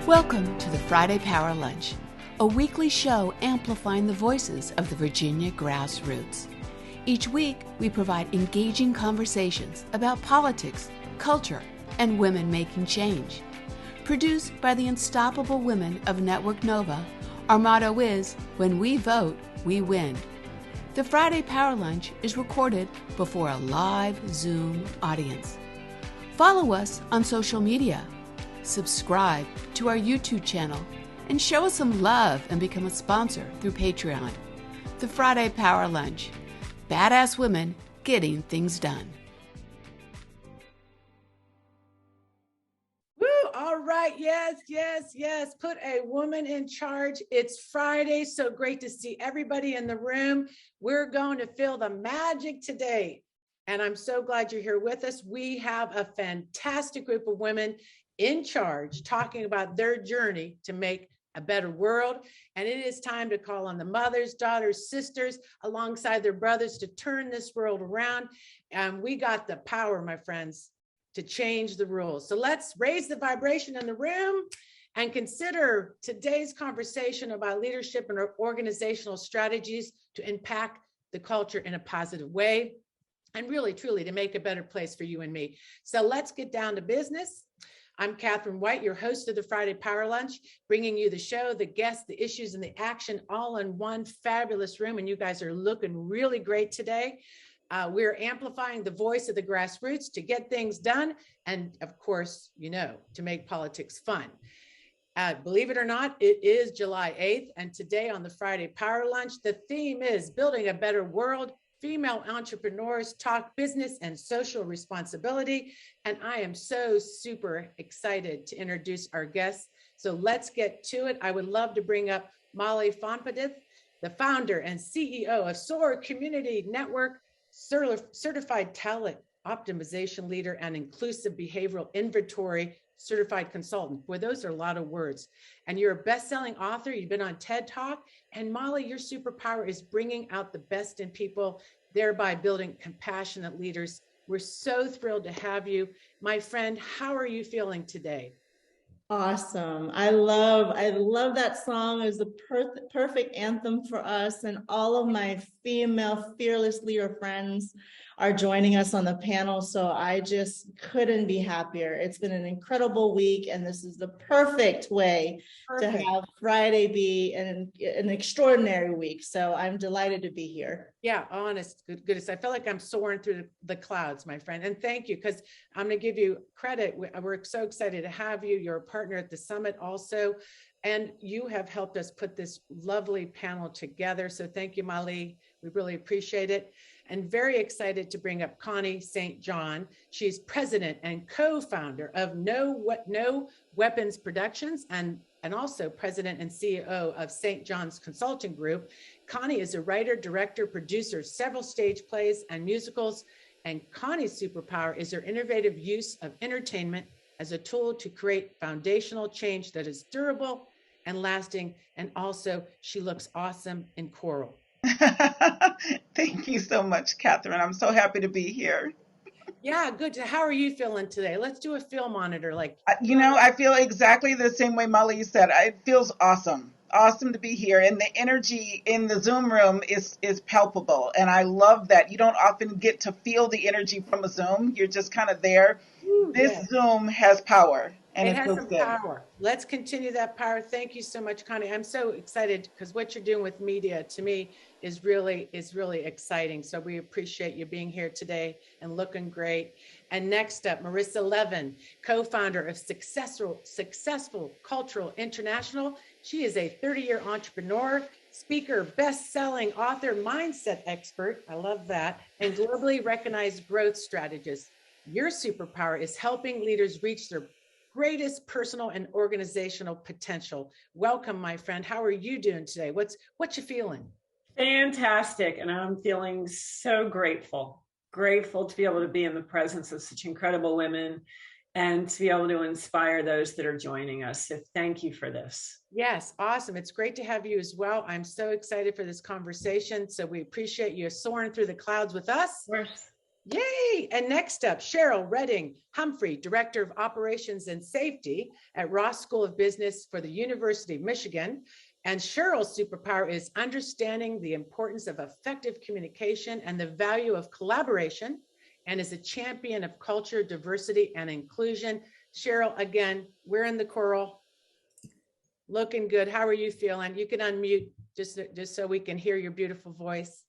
Welcome to the Friday Power Lunch, a weekly show amplifying the voices of the Virginia grassroots. Each week, we provide engaging conversations about politics, culture, and women making change. Produced by the unstoppable women of Network Nova, our motto is, when we vote, we win. The Friday Power Lunch is recorded before a live Zoom audience. Follow us on social media. Subscribe to our YouTube channel and show us some love and become a sponsor through Patreon. The Friday Power Lunch. Badass women getting things done. Woo! All right. Yes. Put a woman in charge. It's Friday. So great to see everybody in the room. We're going to feel the magic today. And I'm so glad you're here with us. We have a fantastic group of women in charge talking about their journey to make a better world. And it is time to call on the mothers, daughters, sisters, alongside their brothers to turn this world around. And we got the power, my friends, to change the rules. So let's raise the vibration in the room and consider today's conversation about leadership and organizational strategies to impact the culture in a positive way and really, truly to make a better place for you and me. So let's get down to business. I'm Catherine White, your host of the Friday Power Lunch, bringing you the show, the guests, the issues, and the action all in one fabulous room. And you guys are looking really great today. We're amplifying the voice of the grassroots to get things done. And of course, to make politics fun. Believe it or not, it is July 8th. And today on the Friday Power Lunch, the theme is building a better world. Female entrepreneurs talk business and social responsibility. And I am so super excited to introduce our guests. So let's get to it. I would love to bring up Molly Fonpadith, the founder and CEO of SOAR Community Network, certified talent optimization leader, and inclusive behavioral inventory certified consultant. Boy, those are a lot of words. And you're a best-selling author. You've been on TED Talk. And Molly, your superpower is bringing out the best in people, thereby building compassionate leaders. We're so thrilled to have you. My friend, how are you feeling today? Awesome. I love that song. It's the perfect anthem for us, and all of my female fearless leader friends are joining us on the panel. So I just couldn't be happier. It's been an incredible week, and this is the perfect way to have Friday be an extraordinary week. So I'm delighted to be here. Yeah, honest, goodness. I feel like I'm soaring through the clouds, my friend. And thank you, because I'm going to give you credit. We're so excited to have you. You're a partner at the summit also. And you have helped us put this lovely panel together. So thank you, Molly. We really appreciate it. And very excited to bring up Connie St. John. She's president and co-founder of No Weapons Productions and also president and CEO of St. John's Consulting Group. Connie is a writer, director, producer of several stage plays and musicals. And Connie's superpower is her innovative use of entertainment as a tool to create foundational change that is durable and lasting. And also, she looks awesome in coral. Thank you so much, Catherine. I'm so happy to be here. Yeah, good. How are you feeling today? Let's do a feel monitor. I feel exactly the same way Molly said. It feels awesome. Awesome to be here. And the energy in the Zoom room is palpable. And I love that. You don't often get to feel the energy from a Zoom. You're just kind of there. This Zoom has power. And it has some power. Let's continue that power. Thank you so much, Connie. I'm so excited because what you're doing with media to me is really exciting. So we appreciate you being here today and looking great. And next up, Marissa Levin, co-founder of Successful Cultural International. She is a 30-year entrepreneur, speaker, best-selling author, mindset expert. I love that. And globally recognized growth strategist. Your superpower is helping leaders reach their greatest personal and organizational potential. Welcome, my friend. How are you doing today? What you feeling? Fantastic. And I'm feeling so grateful to be able to be in the presence of such incredible women and to be able to inspire those that are joining us. So thank you for this. Yes, awesome. It's great to have you as well. I'm so excited for this conversation. So we appreciate you soaring through the clouds with us. Of course. Yay! And next up, Cheryl Redding Humphrey, Director of Operations and Safety at Ross School of Business for the University of Michigan. And Cheryl's superpower is understanding the importance of effective communication and the value of collaboration, and is a champion of culture, diversity, and inclusion. Cheryl, again, we're in the coral. Looking good. How are you feeling? You can unmute just so we can hear your beautiful voice.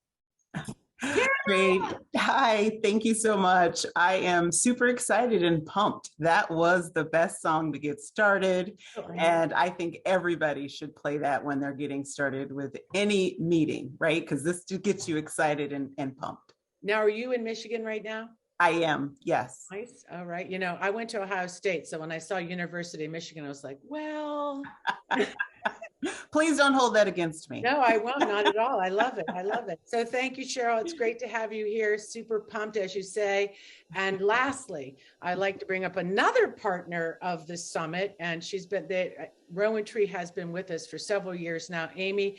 Great. Hi, thank you so much. I am super excited and pumped. That was the best song to get started. And I think everybody should play that when they're getting started with any meeting, right? Because this just gets you excited and pumped. Now, are you in Michigan right now? I am, yes. Nice. All right. You know, I went to Ohio State. So when I saw University of Michigan, I was like, well. Please don't hold that against me. No, I won't. Not at all. I love it. I love it. So thank you, Cheryl. It's great to have you here. Super pumped, as you say. And lastly, I'd like to bring up another partner of the summit. And she's been there. Rowan Tree has been with us for several years now. Amy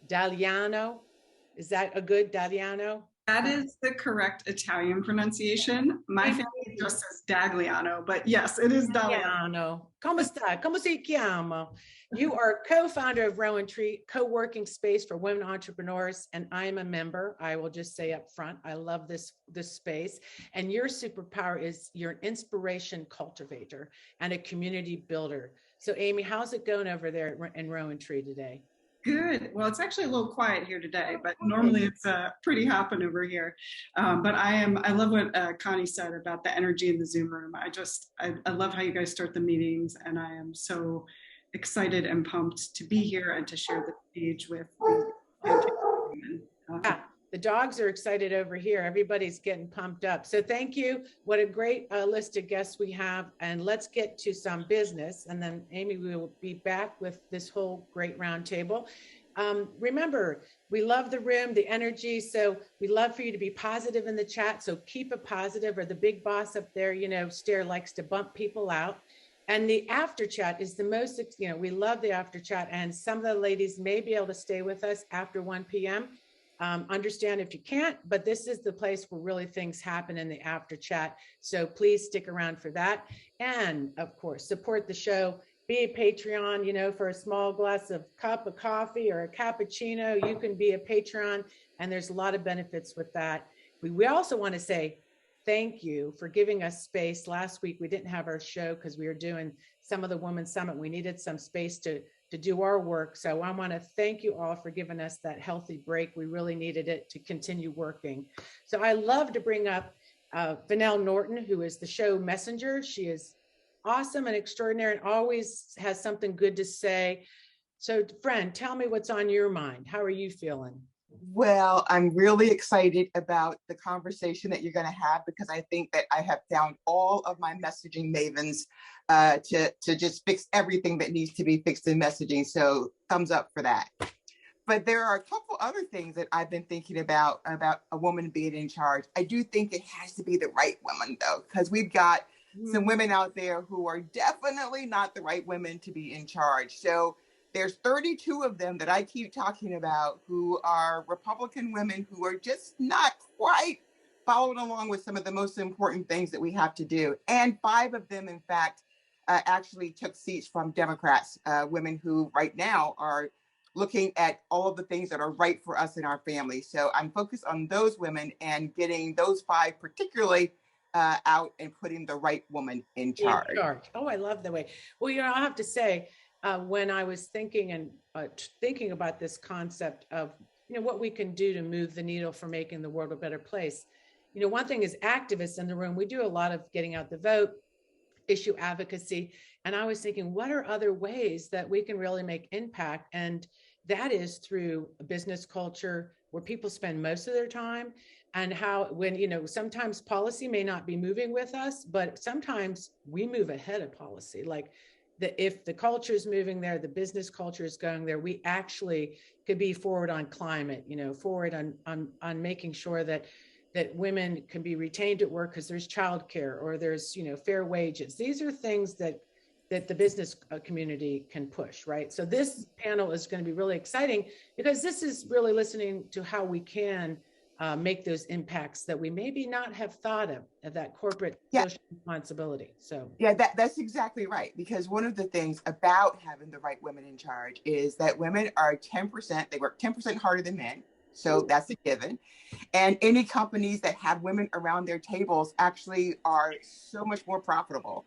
Dagliano. Is that a good Dagliano? That is the correct Italian pronunciation. My family just says Dagliano, but yes, it is Dagliano. Come sta? Come si chiama? You are co-founder of Rowan Tree, co-working space for women entrepreneurs, and I am a member. I will just say up front, I love this space. And your superpower is you're an inspiration cultivator and a community builder. So Amy, how's it going over there in Rowan Tree today? Good. Well, it's actually a little quiet here today, but normally it's pretty hopping over here. But I love what Connie said about the energy in the Zoom room. I love how you guys start the meetings, and I am so excited and pumped to be here and to share the stage with women. The dogs are excited over here. Everybody's getting pumped up. So thank you. What a great list of guests we have. And let's get to some business. And then Amy, we will be back with this whole great roundtable. Remember, we love the room, the energy. So we love for you to be positive in the chat. So keep it positive, or the big boss up there, Stair likes to bump people out. And the after chat is the most, we love the after chat. And some of the ladies may be able to stay with us after 1 p.m. Understand if you can't, but this is the place where really things happen in the after chat. So please stick around for that. And of course, support the show. Be a Patreon, for a small cup of coffee or a cappuccino, you can be a Patreon, and there's a lot of benefits with that. We also want to say thank you for giving us space. Last week, we didn't have our show because we were doing some of the Women's Summit. We needed some space to do our work. So I want to thank you all for giving us that healthy break. We really needed it to continue working. So I love to bring up Vanelle Norton, who is the show messenger. She is awesome and extraordinary and always has something good to say. So friend, tell me what's on your mind. How are you feeling? Well, I'm really excited about the conversation that you're going to have, because I think that I have found all of my messaging mavens to just fix everything that needs to be fixed in messaging. So thumbs up for that. But there are a couple other things that I've been thinking about a woman being in charge. I do think it has to be the right woman, though, because we've got some women out there who are definitely not the right women to be in charge. So there's 32 of them that I keep talking about who are Republican women who are just not quite following along with some of the most important things that we have to do. And 5 of them, in fact, actually took seats from Democrats, women who right now are looking at all of the things that are right for us in our family. So I'm focused on those women and getting those 5 particularly out and putting the right woman in charge. Oh, I love the way. Well, I have to say, when I was thinking about this concept of, what we can do to move the needle for making the world a better place. One thing is activists in the room, we do a lot of getting out the vote, issue advocacy. And I was thinking, what are other ways that we can really make impact? And that is through a business culture where people spend most of their time, and how when, sometimes policy may not be moving with us, but sometimes we move ahead of policy. Like if the culture is moving there, the business culture is going there, we actually could be forward on climate, forward on making sure that women can be retained at work because there's childcare, or there's, fair wages. These are things that the business community can push, right? So this panel is going to be really exciting, because this is really listening to how we can make those impacts that we maybe not have thought of that corporate Yeah. social responsibility. So Yeah, that's exactly right. Because one of the things about having the right women in charge is that women are 10%, they work 10% harder than men. So that's a given. And any companies that have women around their tables actually are so much more profitable.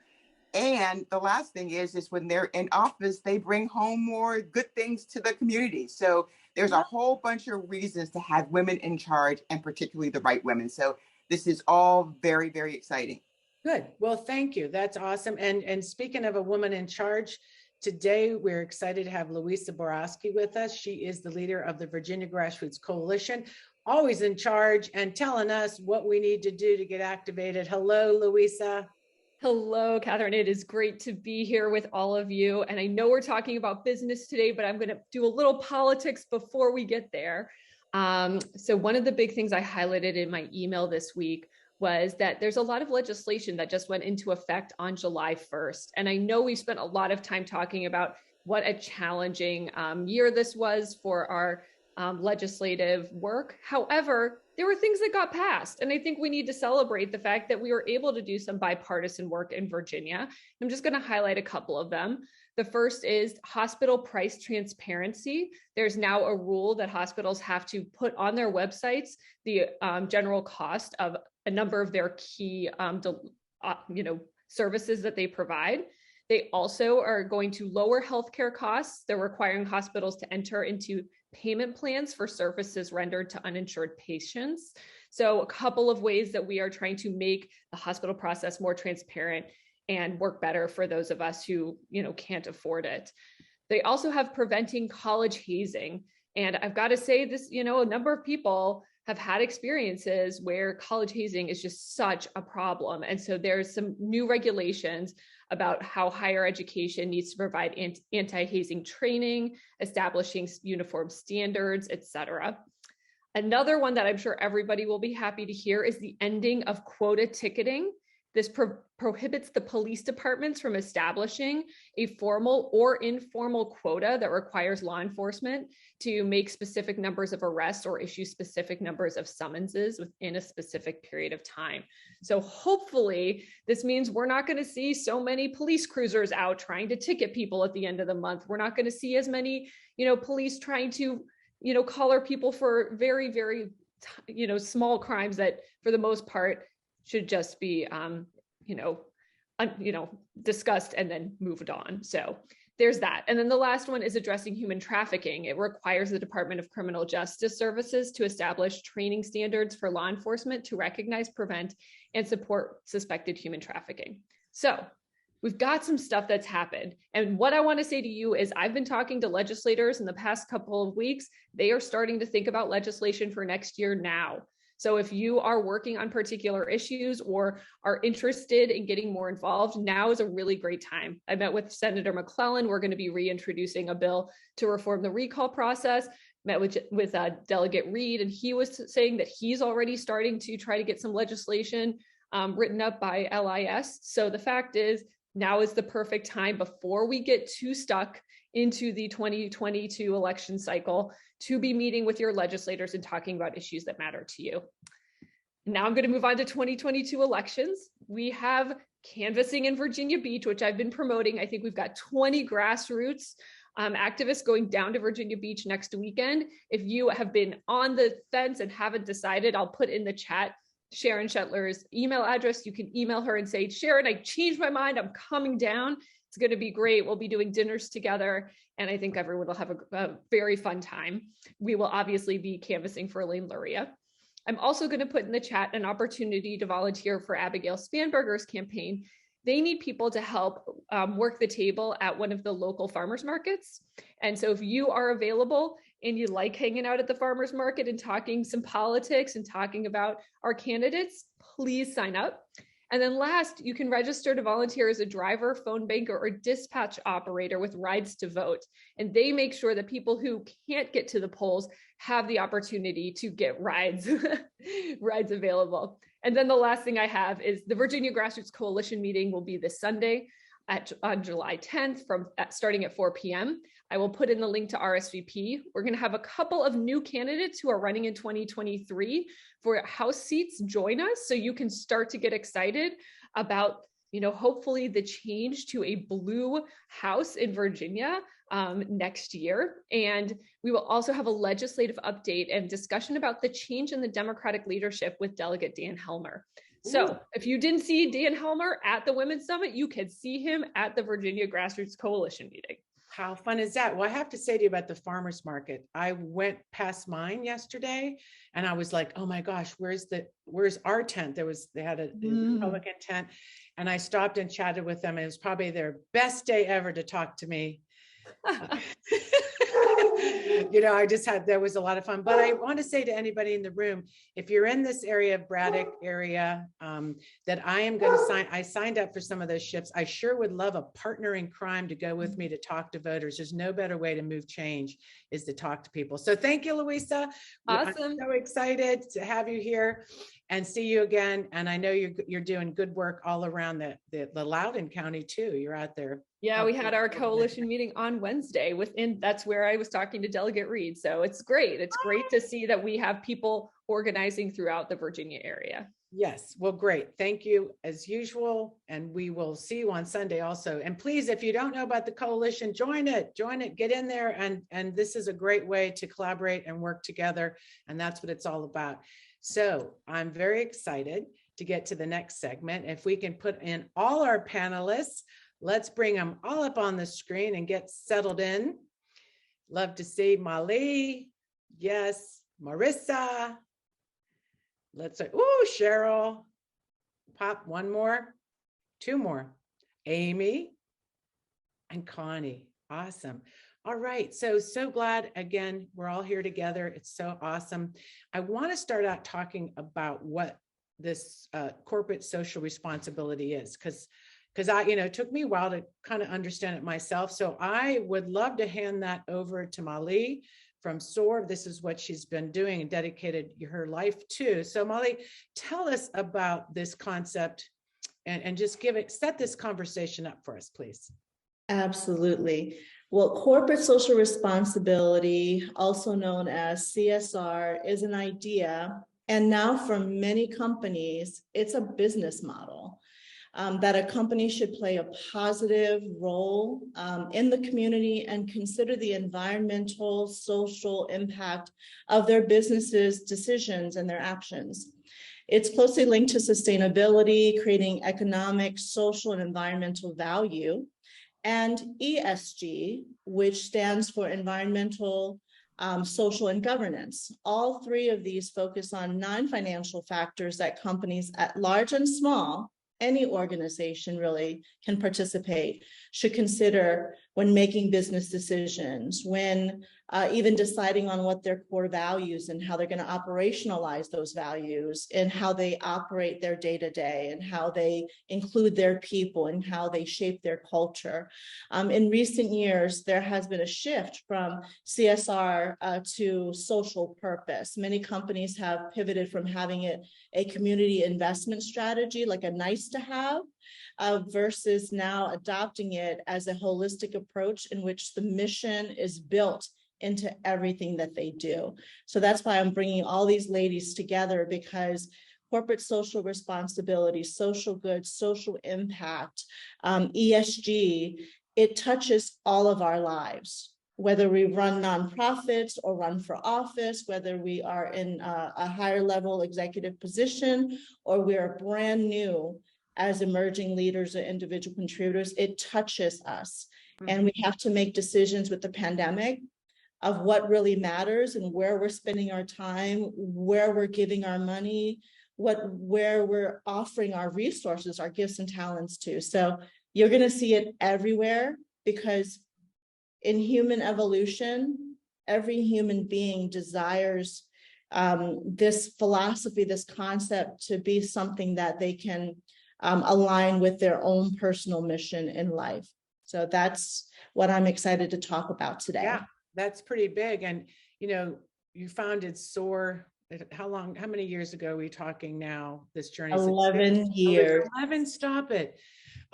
And the last thing is when they're in office, they bring home more good things to the community. So there's a whole bunch of reasons to have women in charge, and particularly the right women. So this is all very, very exciting. good. Well, thank you. That's awesome. And speaking of a woman in charge, today we're excited to have Louisa Borowski with us. She is the leader of the Virginia Grassroots Coalition, always in charge and telling us what we need to do to get activated. Hello, Louisa. Hello, Catherine. It is great to be here with all of you. And I know we're talking about business today, but I'm going to do a little politics before we get there. So one of the big things I highlighted in my email this week was that there's a lot of legislation that just went into effect on July 1st. And I know we spent a lot of time talking about what a challenging year this was for our legislative work. However, there were things that got passed. And I think we need to celebrate the fact that we were able to do some bipartisan work in Virginia. I'm just going to highlight a couple of them. The first is hospital price transparency. There's now a rule that hospitals have to put on their websites the general cost of a number of their key services that they provide. They also are going to lower healthcare costs. They're requiring hospitals to enter into payment plans for services rendered to uninsured patients. So a couple of ways that we are trying to make the hospital process more transparent and work better for those of us who, can't afford it. They also have preventing college hazing. And I've got to say this, a number of people have had experiences where college hazing is just such a problem. And so there's some new regulations about how higher education needs to provide anti-hazing training, establishing uniform standards, et cetera. Another one that I'm sure everybody will be happy to hear is the ending of quota ticketing. This prohibits the police departments from establishing a formal or informal quota that requires law enforcement to make specific numbers of arrests or issue specific numbers of summonses within a specific period of time. So hopefully this means we're not going to see so many police cruisers out trying to ticket people at the end of the month. We're not going to see as many, police trying to, collar people for very, very, small crimes that for the most part should just be, discussed and then moved on. So there's that. And then the last one is addressing human trafficking. It requires the Department of Criminal Justice Services to establish training standards for law enforcement to recognize, prevent, and support suspected human trafficking. So we've got some stuff that's happened. And what I want to say to you is I've been talking to legislators in the past couple of weeks. They are starting to think about legislation for next year now. So if you are working on particular issues or are interested in getting more involved, now is a really great time. I met with Senator McClellan. We're going to be reintroducing a bill to reform the recall process. Met with Delegate Reed, and he was saying that he's already starting to try to get some legislation written up by LIS. So the fact is, now is the perfect time before we get too stuck into the 2022 election cycle to be meeting with your legislators and talking about issues that matter to you. Now I'm going to move on to 2022 elections. We have canvassing in Virginia Beach, which I've been promoting. I think we've got 20 grassroots activists going down to Virginia Beach next weekend. If you have been on the fence and haven't decided, I'll put in the chat Sharon Shetler's email address. You can email her and say, Sharon, I changed my mind. I'm coming down. It's going to be great. We'll be doing dinners together, and I think everyone will have a very fun time. We will obviously be canvassing for Elaine Luria. I'm also going to put in the chat an opportunity to volunteer for Abigail Spanberger's campaign. They need people to help work the table at one of the local farmers markets. And so if you are available and you like hanging out at the farmers market and talking some politics and talking about our candidates, please sign up. And then last, you can register to volunteer as a driver, phone banker, or dispatch operator with Rides to Vote. And they make sure that people who can't get to the polls have the opportunity to get rides, rides available. And then the last thing I have is the Virginia Grassroots Coalition meeting will be this Sunday. on July 10th starting at 4 p.m. I will put in the link to RSVP. We're going to have a couple of new candidates who are running in 2023 for House seats join us, so you can start to get excited about, hopefully the change to a blue House in Virginia next year. And we will also have a legislative update and discussion about the change in the Democratic leadership with Delegate Dan Helmer. So if you didn't see Dan Helmer at the Women's Summit, you can see him at the Virginia Grassroots Coalition meeting. How fun is that? Well, I have to say to you about the farmers market. I went past mine yesterday and I was like, oh my gosh, where's our tent? They had a Republican tent, and I stopped and chatted with them. And it was probably their best day ever to talk to me. There was a lot of fun, but I want to say to anybody in the room, if you're in this area of Braddock area, that I signed up for some of those ships. I sure would love a partner in crime to go with me to talk to voters. There's no better way to move change is to talk to people. So thank you, Louisa. Awesome. I'm so excited to have you here and see you again. And I know you're doing good work all around the Loudoun County too. You're out there. Yeah, we had our coalition meeting on Wednesday that's where I was talking to Delegate Reed. So it's great. It's great to see that we have people organizing throughout the Virginia area. Yes. Well, great. Thank you as usual. And we will see you on Sunday also. And please, if you don't know about the coalition, join it, get in there. And this is a great way to collaborate and work together. And that's what it's all about. So I'm very excited to get to the next segment. If we can put in all our panelists, let's bring them all up on the screen and get settled in. Love to see Molly. Yes, Marissa. Let's say, Cheryl. Pop one more, two more. Amy and Connie. Awesome. All right. So glad again, we're all here together. It's so awesome. I want to start out talking about what this corporate social responsibility is, because it took me a while to kind of understand it myself. So I would love to hand that over to Molly from SOAR. This is what she's been doing and dedicated her life to. So Molly, tell us about this concept and just set this conversation up for us, please. Absolutely. Well, corporate social responsibility, also known as CSR, is an idea. And now for many companies, it's a business model. That a company should play a positive role in the community and consider the environmental, social impact of their businesses' decisions and their actions. It's closely linked to sustainability, creating economic, social, and environmental value, and ESG, which stands for environmental, social, and governance. All three of these focus on non-financial factors that companies at large and small, any organization really, can participate, should consider when making business decisions, when even deciding on what their core values and how they're going to operationalize those values, and how they operate their day-to-day, and how they include their people, and how they shape their culture. In recent years, there has been a shift from CSR to social purpose. Many companies have pivoted from having it a community investment strategy, like a nice to have, versus now adopting it as a holistic approach in which the mission is built into everything that they do. So that's why I'm bringing all these ladies together, because corporate social responsibility, social good, social impact, ESG, it touches all of our lives. Whether we run nonprofits or run for office, whether we are in a higher level executive position, or we are brand new as emerging leaders or individual contributors, it touches us. And we have to make decisions with the pandemic of what really matters and where we're spending our time, where we're giving our money, where we're offering our resources, our gifts and talents to. So you're going to see it everywhere, because in human evolution, every human being desires this philosophy, this concept to be something that they can align with their own personal mission in life. So that's what I'm excited to talk about today. Yeah, that's pretty big. And, you founded SOAR. How many years ago are we talking now, this journey? 11 years. 11, stop it.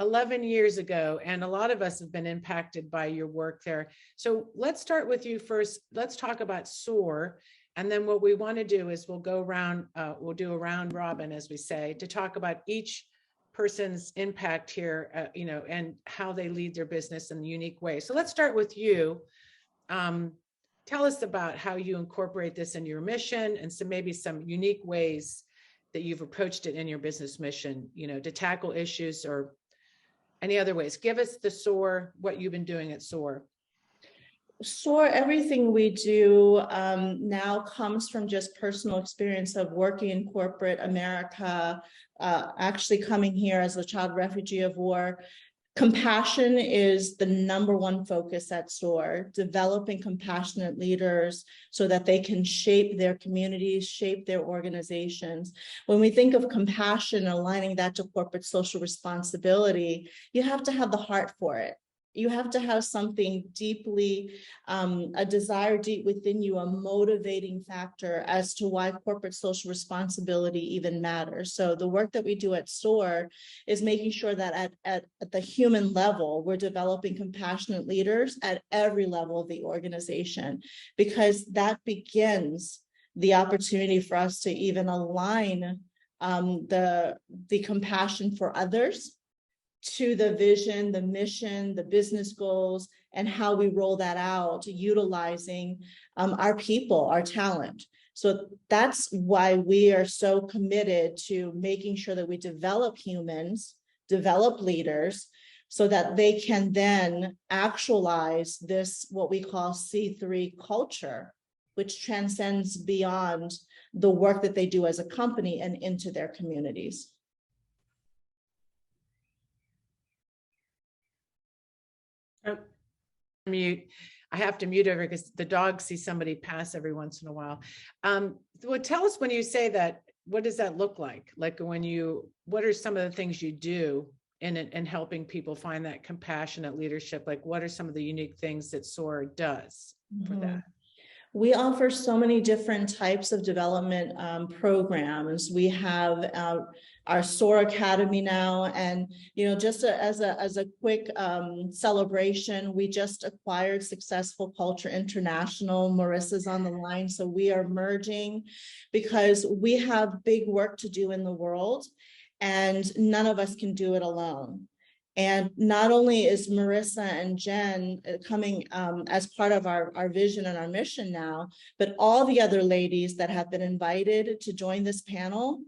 11 years ago, and a lot of us have been impacted by your work there. So let's start with you first. Let's talk about SOAR. And then what we want to do is we'll go around, we'll do a round robin, as we say, to talk about each person's impact here, and how they lead their business in a unique way. So let's start with you. Tell us about how you incorporate this in your mission and maybe some unique ways that you've approached it in your business mission, to tackle issues or any other ways. Give us the SOAR, what you've been doing at SOAR. SOAR, everything we do now comes from just personal experience of working in corporate America, actually coming here as a child refugee of war. Compassion is the number one focus at SOAR, developing compassionate leaders so that they can shape their communities, shape their organizations. When we think of compassion, aligning that to corporate social responsibility, you have to have the heart for it. You have to have something deeply, a desire deep within you, a motivating factor as to why corporate social responsibility even matters. So the work that we do at SOAR is making sure that at the human level, we're developing compassionate leaders at every level of the organization, because that begins the opportunity for us to even align the compassion for others to the vision, the mission, the business goals, and how we roll that out, utilizing our people, our talent. So that's why we are so committed to making sure that we develop humans, develop leaders, so that they can then actualize this, what we call C3 culture, which transcends beyond the work that they do as a company and into their communities. Mute. I have to mute over because the dogs see somebody pass every once in a while. Well, tell us, when you say that, what does that look like? Like what are some of the things you do in helping people find that compassionate leadership? Like, what are some of the unique things that SOAR does for that? We offer so many different types of development programs. We have our SOAR Academy now, and just as a quick celebration, we just acquired Successful Culture International. Marissa's on the line, so we are merging because we have big work to do in the world, and none of us can do it alone. And not only is Marissa and Jen coming as part of our vision and our mission now, but all the other ladies that have been invited to join this panel,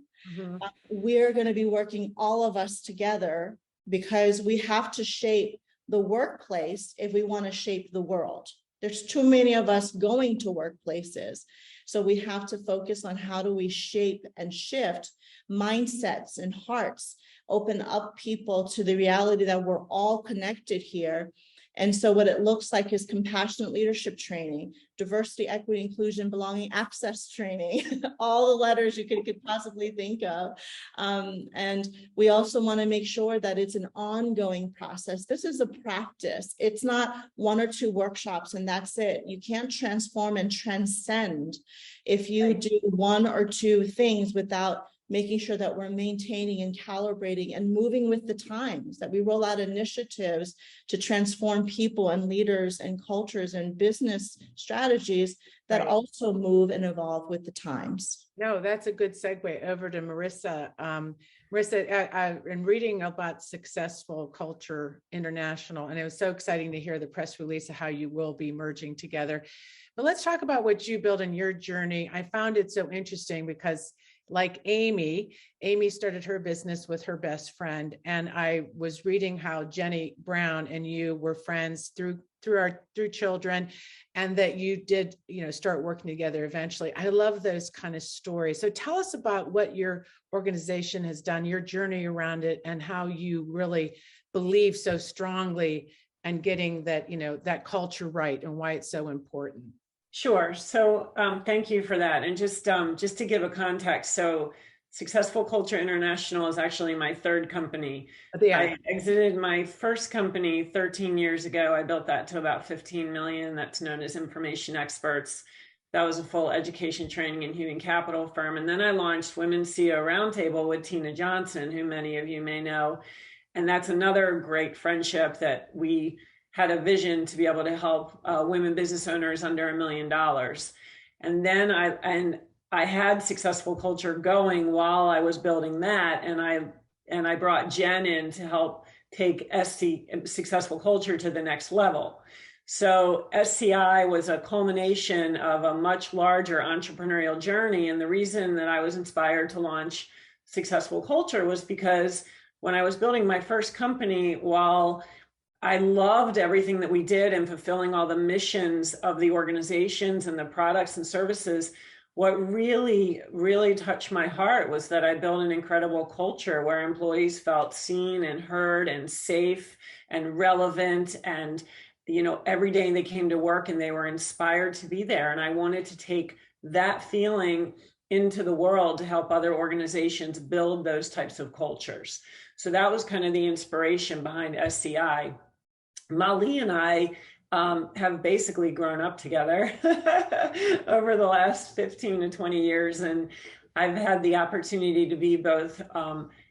we're going to be working, all of us together, because we have to shape the workplace if we want to shape the world. There's too many of us going to workplaces. So we have to focus on how do we shape and shift mindsets and hearts, open up people to the reality that we're all connected here. And so what it looks like is compassionate leadership training, diversity, equity, inclusion, belonging, access training, all the letters you could possibly think of. And we also want to make sure that it's an ongoing process. This is a practice. It's not one or two workshops and that's it. You can't transform and transcend if you do one or two things without making sure that we're maintaining and calibrating and moving with the times, that we roll out initiatives to transform people and leaders and cultures and business strategies that also move and evolve with the times. No, that's a good segue over to Marissa. Marissa, I've been reading about Successful Culture International, and it was so exciting to hear the press release of how you will be merging together. But let's talk about what you built in your journey. I found it so interesting because, like Amy started her business with her best friend. And I was reading how Jenny Brown and you were friends through children, and that you did, start working together eventually. I love those kind of stories. So tell us about what your organization has done, your journey around it, and how you really believe so strongly in getting that, that culture right, and why it's so important. Sure. So thank you for that. And just to give a context, so Successful Culture International is actually my third company. I exited my first company 13 years ago. I built that to about 15 million. That's known as Information Experts. That was a full education, training, and human capital firm. And then I launched Women's CEO Roundtable with Tina Johnson, who many of you may know. And that's another great friendship that we had a vision to be able to help women business owners under $1 million. And then I had Successful Culture going while I was building that, and I brought Jen in to help take Successful Culture to the next level. So SCI was a culmination of a much larger entrepreneurial journey. And the reason that I was inspired to launch Successful Culture was because when I was building my first company, while I loved everything that we did and fulfilling all the missions of the organizations and the products and services, what really, really touched my heart was that I built an incredible culture where employees felt seen and heard and safe and relevant. And, you know, every day they came to work and they were inspired to be there. And I wanted to take that feeling into the world to help other organizations build those types of cultures. So that was kind of the inspiration behind SCI. Mali and I have basically grown up together over the last 15 to 20 years. And I've had the opportunity to be both,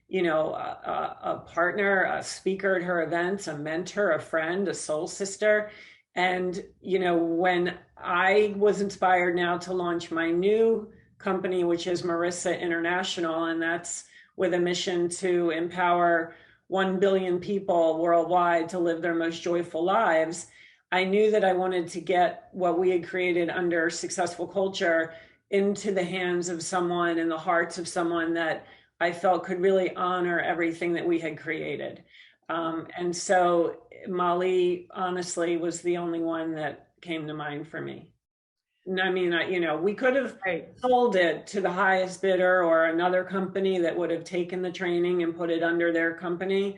you know, a partner, a speaker at her events, a mentor, a friend, a soul sister. And, you know, when I was inspired now to launch my new company, which is Marissa International, and that's with a mission to empower 1 billion people worldwide to live their most joyful lives, I knew that I wanted to get what we had created under Successful Culture into the hands of someone, in the hearts of someone that I felt could really honor everything that we had created. And so Mali, honestly, was the only one that came to mind for me. I mean, you know, we could have sold it to the highest bidder or another company that would have taken the training and put it under their company.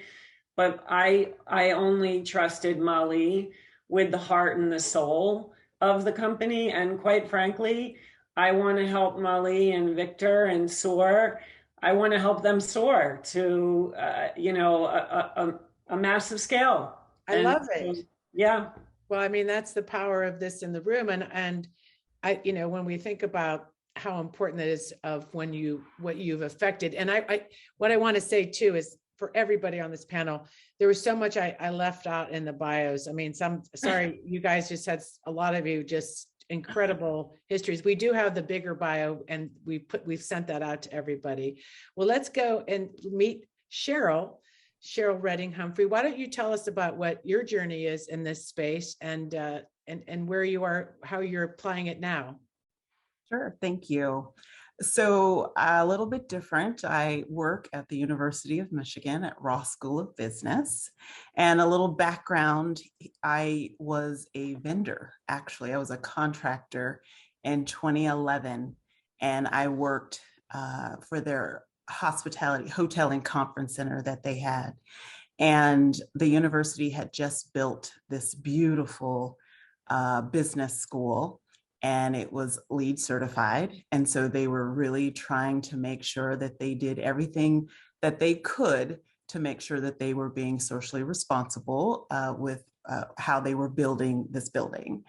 But I only trusted Mali with the heart and the soul of the company. And quite frankly, I want to help Mali and Victor and soar. I want to help them soar to, you know, a massive scale. I love it. Yeah. Well, I mean, that's the power of this in the room. And I, you know, when we think about how important it is of what you've affected. And what I want to say too, is for everybody on this panel, there was so much I left out in the bios. I mean, sorry, you guys just had, a lot of you just incredible histories. We do have the bigger bio and we've sent that out to everybody. Well, let's go and meet Cheryl Redding Humphrey. Why don't you tell us about what your journey is in this space and where you are, how you're applying it now? Sure, thank you. So a little bit different. I work at the University of Michigan at Ross School of Business. And a little background, I was a vendor, actually. I was a contractor in 2011, and I worked for their hospitality, hotel and conference center that they had. And the university had just built this beautiful business school, and it was LEED certified. And so they were really trying to make sure that they did everything that they could to make sure that they were being socially responsible with how they were building this building.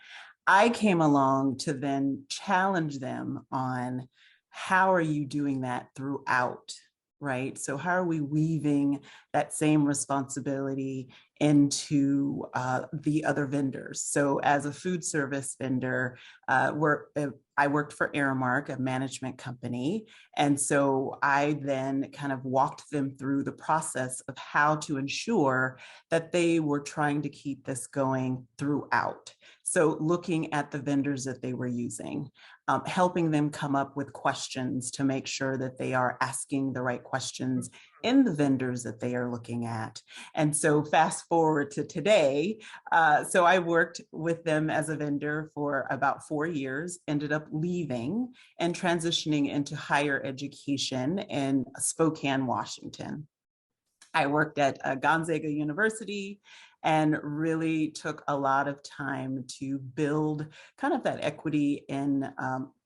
I came along to then challenge them on how are you doing that throughout, right? So how are we weaving that same responsibility into the other vendors? So as a food service vendor, I worked for Aramark, a management company. And so I then kind of walked them through the process of how to ensure that they were trying to keep this going throughout. So looking at the vendors that they were using, helping them come up with questions to make sure that they are asking the right questions in the vendors that they are looking at. And so fast forward to today, so I worked with them as a vendor for about 4 years, ended up leaving and transitioning into higher education in Spokane, Washington. I worked at Gonzaga University and really took a lot of time to build kind of that equity in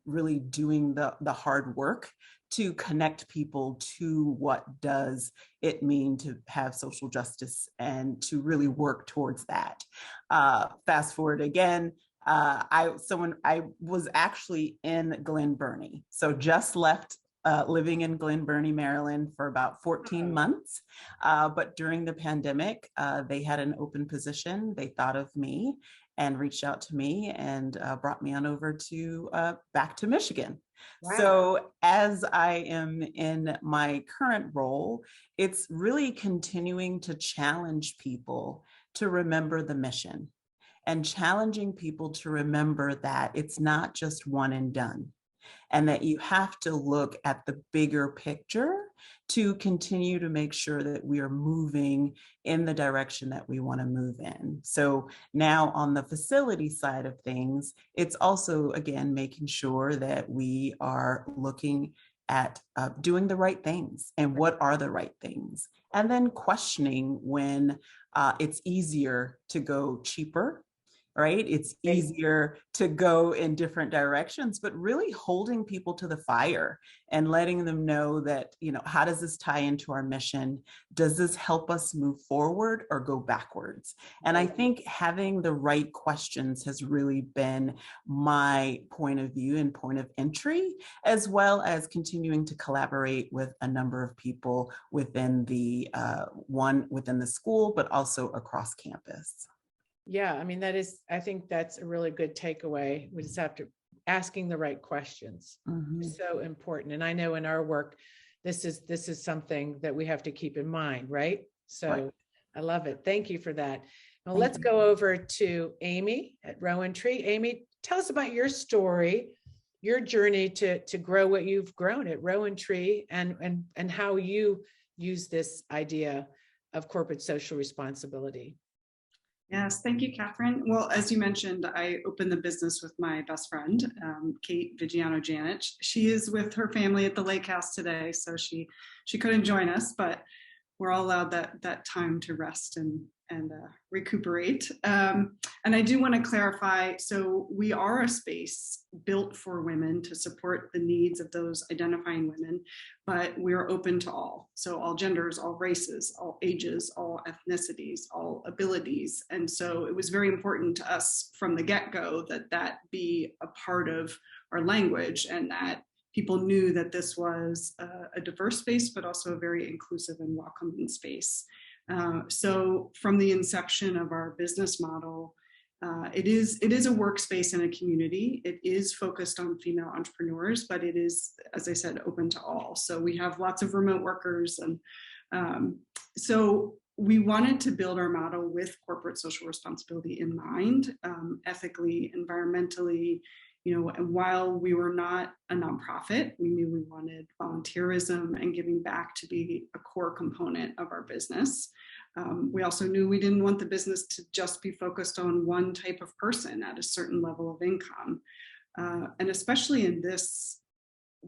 really doing the hard work to connect people to what does it mean to have social justice and to really work towards that. Fast forward again, I was actually in Glen Burnie, so just left living in Glen Burnie, Maryland for about 14 months. But during the pandemic, they had an open position. They thought of me and reached out to me and brought me on over to back to Michigan. Wow. So as I am in my current role, it's really continuing to challenge people to remember the mission and challenging people to remember that it's not just one and done, and that you have to look at the bigger picture to continue to make sure that we are moving in the direction that we want to move in. So now on the facility side of things, it's also, again, making sure that we are looking at doing the right things and what are the right things, and then questioning when it's easier to go cheaper, right? It's easier to go in different directions, but really holding people to the fire and letting them know that, how does this tie into our mission? Does this help us move forward or go backwards? And I think having the right questions has really been my point of view and point of entry, as well as continuing to collaborate with a number of people within the within the school, but also across campus. Yeah, I mean, I think that's a really good takeaway. We just have to asking the right questions. Is so important. And I know in our work, this is something that we have to keep in mind, right? So right. I love it. Thank you for that. Now let's go over to Amy at Rowan Tree. Amy, tell us about your story, your journey to grow what you've grown at Rowan Tree, and how you use this idea of corporate social responsibility. Yes, thank you, Catherine. Well, as you mentioned, I opened the business with my best friend, Kate Vigiano-Janich. She is with her family at the lake house today, so she couldn't join us, but we're all allowed that time to rest and recuperate. And I do want to clarify, so we are a space built for women to support the needs of those identifying women, but we're open to all. So all genders, all races, all ages, all ethnicities, all abilities. And so it was very important to us from the get-go that be a part of our language, and that people knew that this was a diverse space, but also a very inclusive and welcoming space. So from the inception of our business model, it is a workspace and a community. It is focused on female entrepreneurs, but it is, as I said, open to all. So we have lots of remote workers. And so we wanted to build our model with corporate social responsibility in mind, ethically, environmentally. And while we were not a nonprofit, we knew we wanted volunteerism and giving back to be a core component of our business. We also knew we didn't want the business to just be focused on one type of person at a certain level of income. And especially in this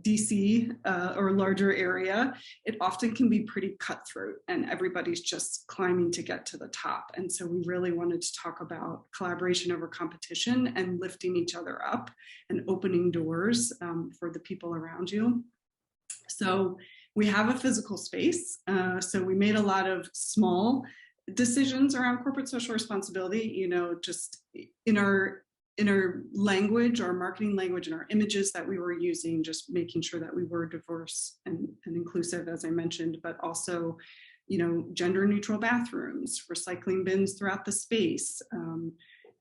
DC or larger area, it often can be pretty cutthroat and everybody's just climbing to get to the top. And so we really wanted to talk about collaboration over competition and lifting each other up and opening doors for the people around you. So we have a physical space. So we made a lot of small decisions around corporate social responsibility, just in our language, our marketing language, and our images that we were using, just making sure that we were diverse and inclusive, as I mentioned, but also, gender neutral bathrooms, recycling bins throughout the space,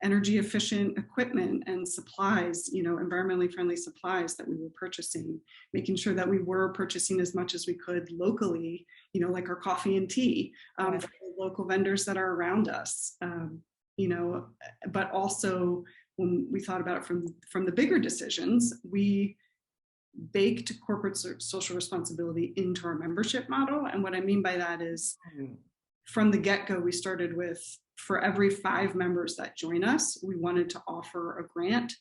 energy efficient equipment and supplies, environmentally friendly supplies that we were purchasing, making sure that we were purchasing as much as we could locally, like our coffee and tea from the local vendors that are around us, but also when we thought about it from the bigger decisions, we baked corporate social responsibility into our membership model. And what I mean by that is from the get-go, we started with, for every 5 members that join us, we wanted to offer a grant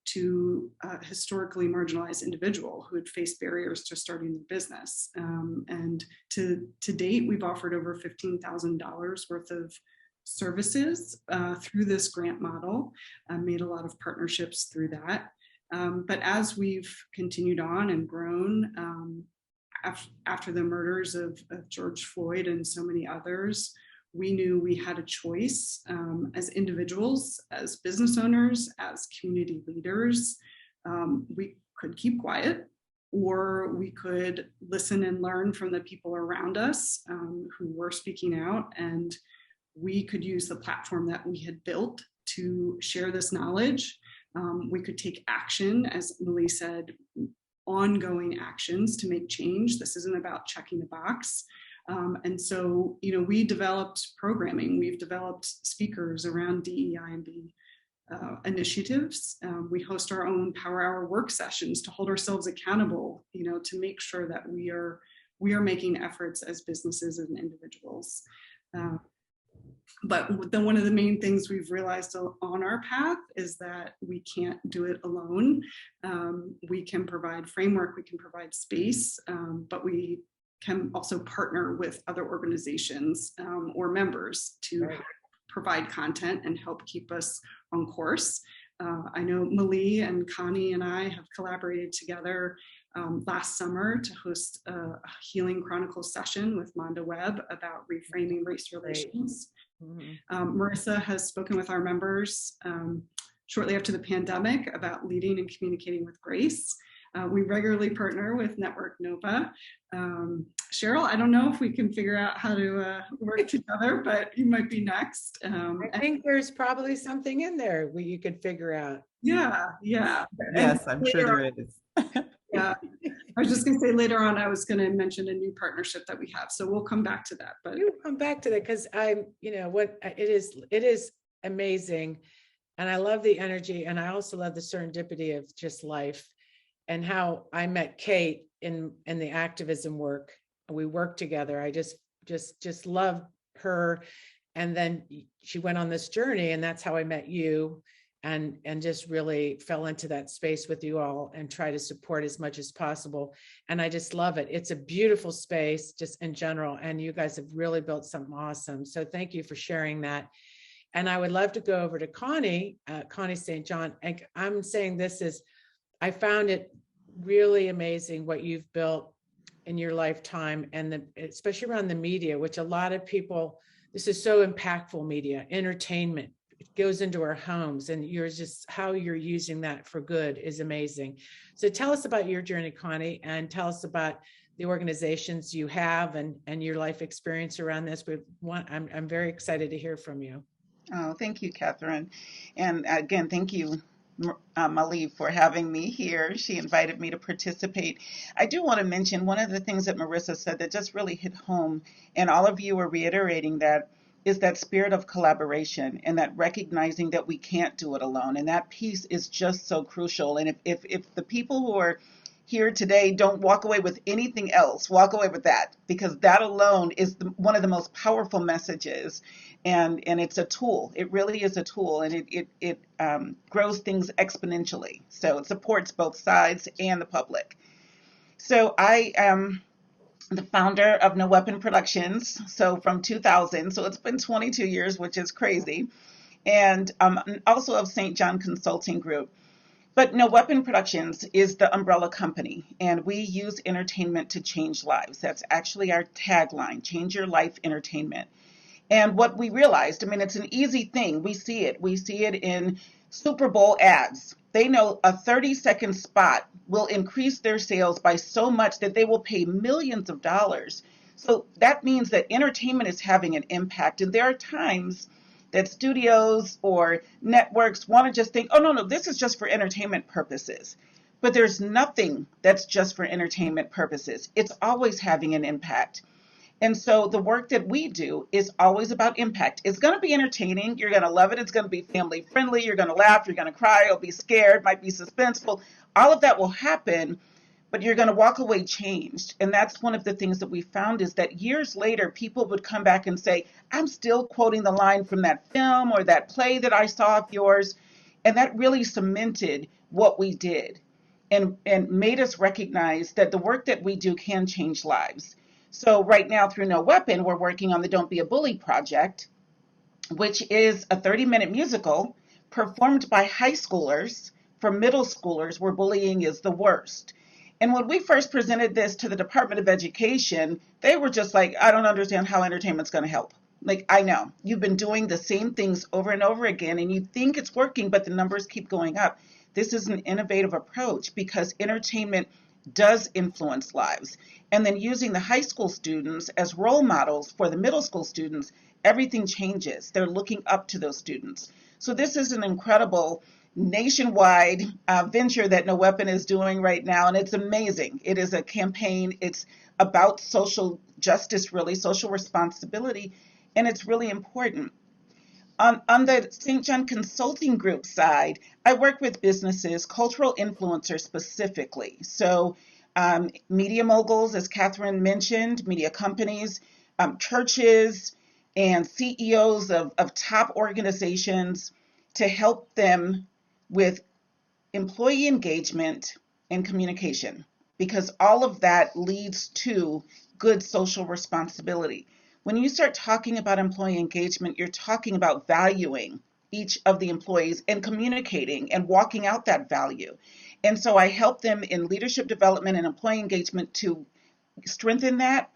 to a historically marginalized individual who had faced barriers to starting their business. And to date, we've offered over $15,000 worth of services through this grant model, made a lot of partnerships through that. But as we've continued on and grown, after the murders of George Floyd and so many others, we knew we had a choice as individuals, as business owners, as community leaders. We could keep quiet or we could listen and learn from the people around us who were speaking out, and we could use the platform that we had built to share this knowledge. We could take action, as Malie said, ongoing actions to make change. This isn't about checking the box. And so, we developed programming. We've developed speakers around DEI and B initiatives. We host our own Power Hour work sessions to hold ourselves accountable, to make sure that we are making efforts as businesses and individuals. But then one of the main things we've realized on our path is that we can't do it alone. We can provide framework, we can provide space, but we can also partner with other organizations or members to provide content and help keep us on course. I know Malie and Connie and I have collaborated together last summer to host a Healing Chronicles session with Monda Webb about reframing race relations. Marissa has spoken with our members shortly after the pandemic about leading and communicating with grace. We regularly partner with Network Nova. Cheryl, I don't know if we can figure out how to work together, but you might be next. I think there's probably something in there where you could figure out. Yeah. Yes, I'm sure there is. Yeah, I was just going to say later on, I was going to mention a new partnership that we have. So we'll come back to that. But we'll come back to that because it is amazing. And I love the energy. And I also love the serendipity of just life and how I met Kate in the activism work. We worked together. I just love her. And then she went on this journey, and that's how I met you. And just really fell into that space with you all and try to support as much as possible. And I just love it. It's a beautiful space just in general. And you guys have really built something awesome. So thank you for sharing that. And I would love to go over to Connie St. John. And I'm saying this is, I found it really amazing what you've built in your lifetime, and especially around the media, which a lot of people, this is so impactful media, entertainment. It goes into our homes, and how you're using that for good is amazing. So tell us about your journey, Connie, and tell us about the organizations you have and your life experience around this. I'm very excited to hear from you. Oh, thank you, Catherine. And again, thank you, Malie, for having me here. She invited me to participate. I do want to mention one of the things that Marissa said that just really hit home, and all of you are reiterating that, is that spirit of collaboration and that recognizing that we can't do it alone. And that piece is just so crucial. And if the people who are here today don't walk away with anything else, walk away with that, because that alone is one of the most powerful messages. And it's a tool. It really is a tool, and it grows things exponentially. So it supports both sides and the public. So I am the founder of No Weapon Productions, so from 2000, so it's been 22 years, which is crazy, and also of St. John Consulting Group. But No Weapon Productions is the umbrella company, and we use entertainment to change lives. That's actually our tagline, change your life entertainment. And what we realized, it's an easy thing. We see it in Super Bowl ads. They know a 30-second spot will increase their sales by so much that they will pay millions of dollars. So that means that entertainment is having an impact. And there are times that studios or networks want to just think, oh, no, this is just for entertainment purposes. But there's nothing that's just for entertainment purposes. It's always having an impact. And so the work that we do is always about impact. It's going to be entertaining. You're going to love it. It's going to be family friendly. You're going to laugh. You're going to cry. You'll be scared. Might be suspenseful. All of that will happen, but you're going to walk away changed. And that's one of the things that we found, is that years later, people would come back and say, I'm still quoting the line from that film or that play that I saw of yours. And that really cemented what we did and made us recognize that the work that we do can change lives. So right now through No Weapon, we're working on the Don't Be a Bully project, which is a 30-minute musical performed by high schoolers for middle schoolers where bullying is the worst. And when we first presented this to the Department of Education, they were just like, I don't understand how entertainment's going to help. Like, I know you've been doing the same things over and over again, and you think it's working, but the numbers keep going up. This is an innovative approach because entertainment does influence lives. And then using the high school students as role models for the middle school students, everything changes. They're looking up to those students. So this is an incredible nationwide venture that No Weapon is doing right now, and it's amazing. It is a campaign. It's about social justice, really, social responsibility, and it's really important. On the St. John Consulting Group side, I work with businesses, cultural influencers specifically. So media moguls, as Catherine mentioned, media companies, churches, and CEOs of top organizations to help them with employee engagement and communication, because all of that leads to good social responsibility. When you start talking about employee engagement, you're talking about valuing each of the employees and communicating and walking out that value. And so I help them in leadership development and employee engagement to strengthen that.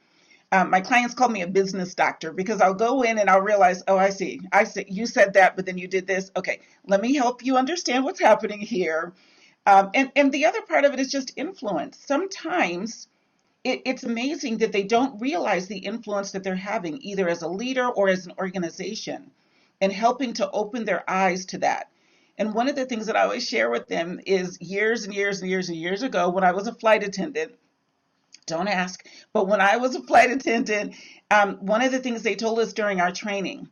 My clients call me a business doctor because I'll go in and I'll realize, oh, I see, you said that, but then you did this. Okay, let me help you understand what's happening here. And the other part of it is just influence. Sometimes it's amazing that they don't realize the influence that they're having, either as a leader or as an organization, and helping to open their eyes to that. And one of the things that I always share with them is years and years and years and years ago, when I was a flight attendant, don't ask, but when I was a flight attendant, one of the things they told us during our training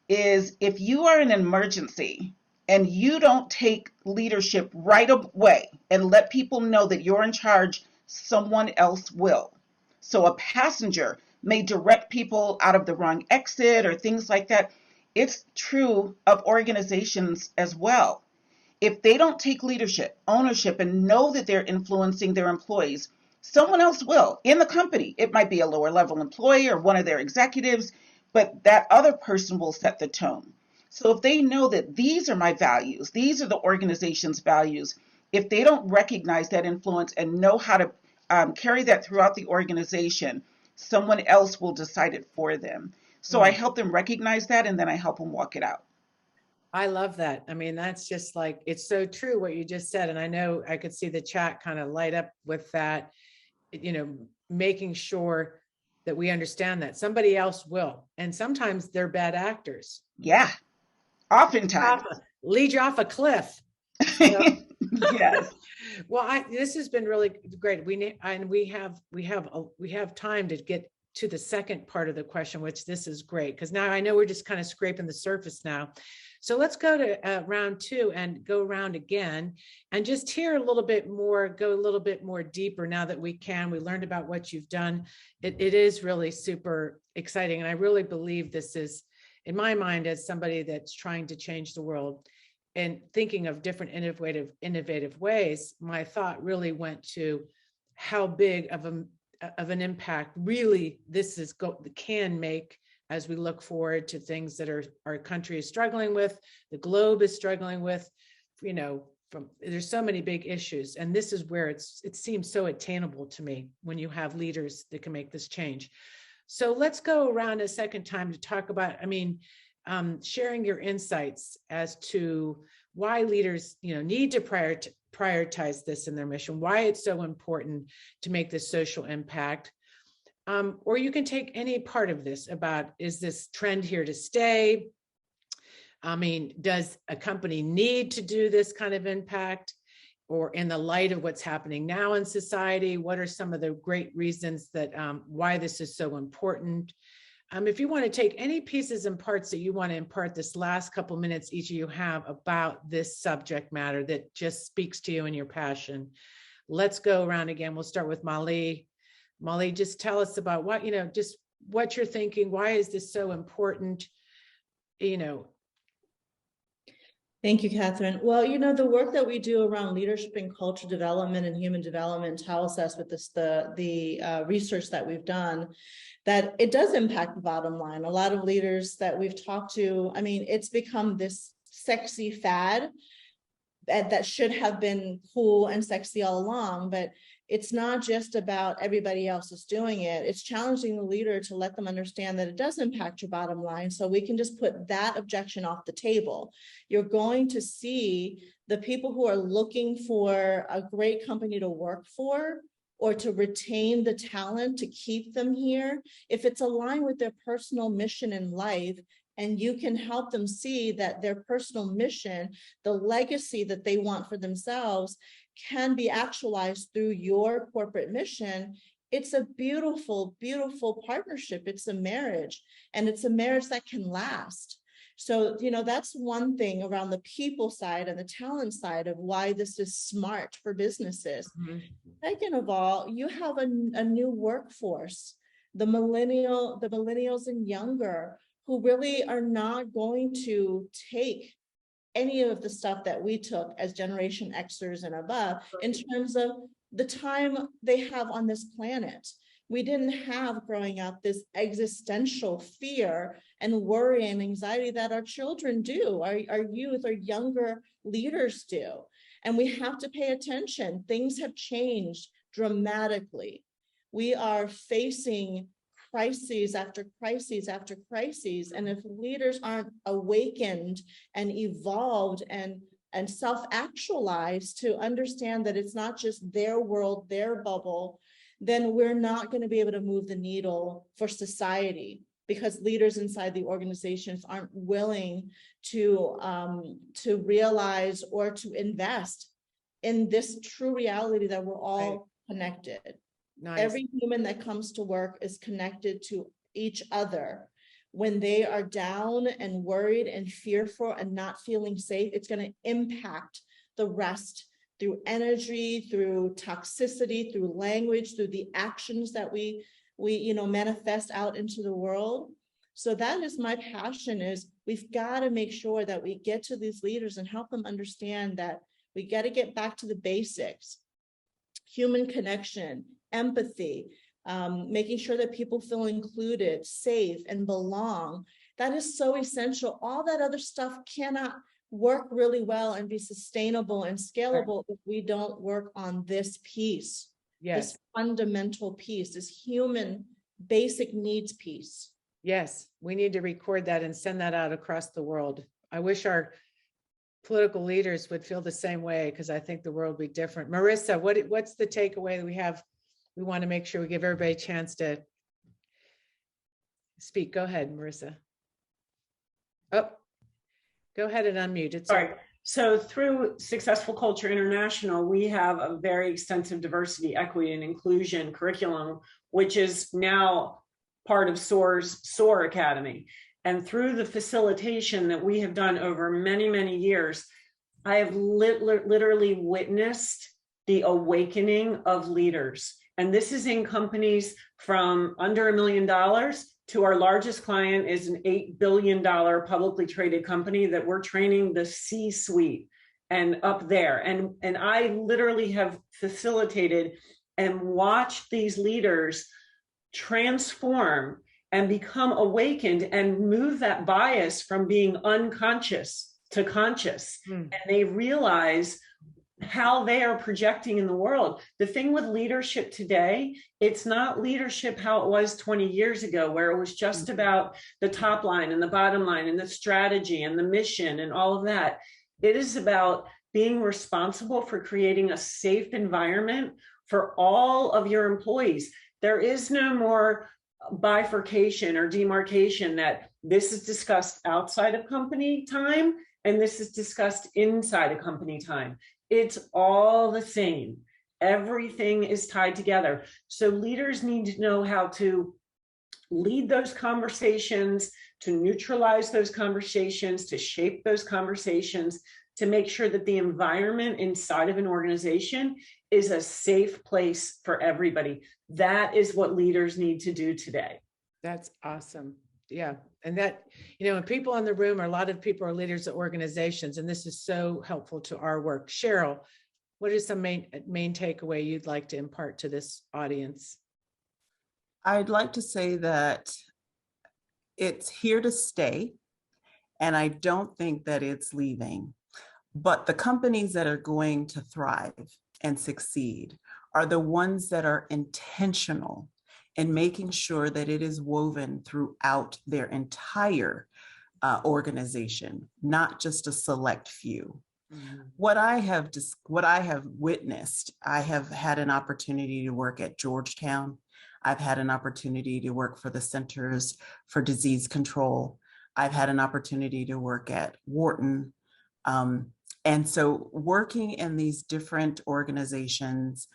is if you are in an emergency and you don't take leadership right away and let people know that you're in charge, someone else will. So a passenger may direct people out of the wrong exit or things like that. It's true of organizations as well. If they don't take leadership, ownership, and know that they're influencing their employees, someone else will in the company. It might be a lower level employee or one of their executives, but that other person will set the tone. So if they know that these are my values, these are the organization's values, if they don't recognize that influence and know how to carry that throughout the organization, someone else will decide it for them. So I help them recognize that, and then I help them walk it out. I love that. I mean, that's just like, it's so true what you just said. And I know I could see the chat kind of light up with that, making sure that we understand that somebody else will. And sometimes they're bad actors. Yeah, oftentimes. Lead you off a cliff. Yes. Well, this has been really great. We have time to get to the second part of the question, which this is great, because now I know we're just kind of scraping the surface now. So let's go to round two and go around again and just hear a little bit more, go a little bit more deeper now that we can. We learned about what you've done. It is really super exciting. And I really believe this is, in my mind, as somebody that's trying to change the world and thinking of different innovative ways, my thought really went to how big of an impact really this can make as we look forward to things that our country is struggling with, the globe is struggling with, there's so many big issues. And this is where it seems so attainable to me when you have leaders that can make this change. So let's go around a second time to talk about, sharing your insights as to why leaders, need to prioritize this in their mission, why it's so important to make this social impact. Or you can take any part of this about, is this trend here to stay? Does a company need to do this kind of impact? Or in the light of what's happening now in society, what are some of the great reasons that why this is so important? If you want to take any pieces and parts that you want to impart this last couple minutes each of you have about this subject matter that just speaks to you and your passion, let's go around again. We'll start with Molly. Molly, just tell us about just what you're thinking. Why is this so important? Thank you, Catherine. Well, the work that we do around leadership and culture development and human development tells us with the research that we've done that it does impact the bottom line. A lot of leaders that we've talked to, it's become this sexy fad that should have been cool and sexy all along, but it's not just about everybody else is doing it. It's challenging the leader to let them understand that it does impact your bottom line. So we can just put that objection off the table. You're going to see the people who are looking for a great company to work for or to retain the talent to keep them here, if it's aligned with their personal mission in life, and you can help them see that their personal mission, the legacy that they want for themselves, can be actualized through your corporate mission, it's a beautiful, beautiful partnership. It's a marriage, and it's a marriage that can last. So, that's one thing around the people side and the talent side of why this is smart for businesses. Mm-hmm. Second of all, you have a new workforce, the millennials and younger, who really are not going to take any of the stuff that we took as Generation Xers and above in terms of the time they have on this planet. We didn't have growing up this existential fear and worry and anxiety that our children do, our youth, our younger leaders do. And we have to pay attention. Things have changed dramatically. We are facing crises after crises after crises. And if leaders aren't awakened and evolved and self-actualized to understand that it's not just their world, their bubble, then we're not going to be able to move the needle for society, because leaders inside the organizations aren't willing to realize or to invest in this true reality that we're all connected. Nice. Every human that comes to work is connected to each other. When they are down and worried and fearful and not feeling safe, it's going to impact the rest through energy, through toxicity, through language, through the actions that we manifest out into the world. So that is my passion, is we've got to make sure that we get to these leaders and help them understand that we got to get back to the basics: human connection, empathy, making sure that people feel included, safe, and belong. That is so essential. All that other stuff cannot work really well and be sustainable and scalable if we don't work on this piece. Yes. This fundamental piece, this human basic needs piece. Yes, we need to record that and send that out across the world. I wish our political leaders would feel the same way, because I think the world would be different. Marissa, what's the takeaway that we have? We want to make sure we give everybody a chance to speak. Go ahead, Marissa. Oh, go ahead and unmute it. Sorry. So through Successful Culture International, we have a very extensive diversity, equity, and inclusion curriculum, which is now part of SOAR Academy. And through the facilitation that we have done over many, many years, I have literally witnessed the awakening of leaders. And this is in companies from under $1 million to our largest client is an $8 billion publicly traded company that we're training the C-suite and up there. And I literally have facilitated and watched these leaders transform and become awakened and move that bias from being unconscious to conscious. And they realize how they are projecting in the world. The thing with leadership today, it's not leadership how it was 20 years ago, where it was just about the top line and the bottom line and the strategy and the mission and all of that. It is about being responsible for creating a safe environment for all of your employees. There is no more bifurcation or demarcation that this is discussed outside of company time and this is discussed inside of company time. It's all the same. Everything is tied together. So leaders need to know how to lead those conversations, to neutralize those conversations, to shape those conversations, to make sure that the environment inside of an organization is a safe place for everybody. That is what leaders need to do today. That's awesome. Yeah. And that, and people in the room, a lot of people are leaders of organizations, and this is so helpful to our work. Cheryl, what is the main takeaway you'd like to impart to this audience? I'd like to say that it's here to stay, and I don't think that it's leaving. But the companies that are going to thrive and succeed are the ones that are intentional in making sure that it is woven throughout their entire organization, not just a select few. What I have witnessed, I have had an opportunity to work at Georgetown. I've had an opportunity to work for the Centers for Disease Control. I've had an opportunity to work at Wharton. And so working in these different organizations,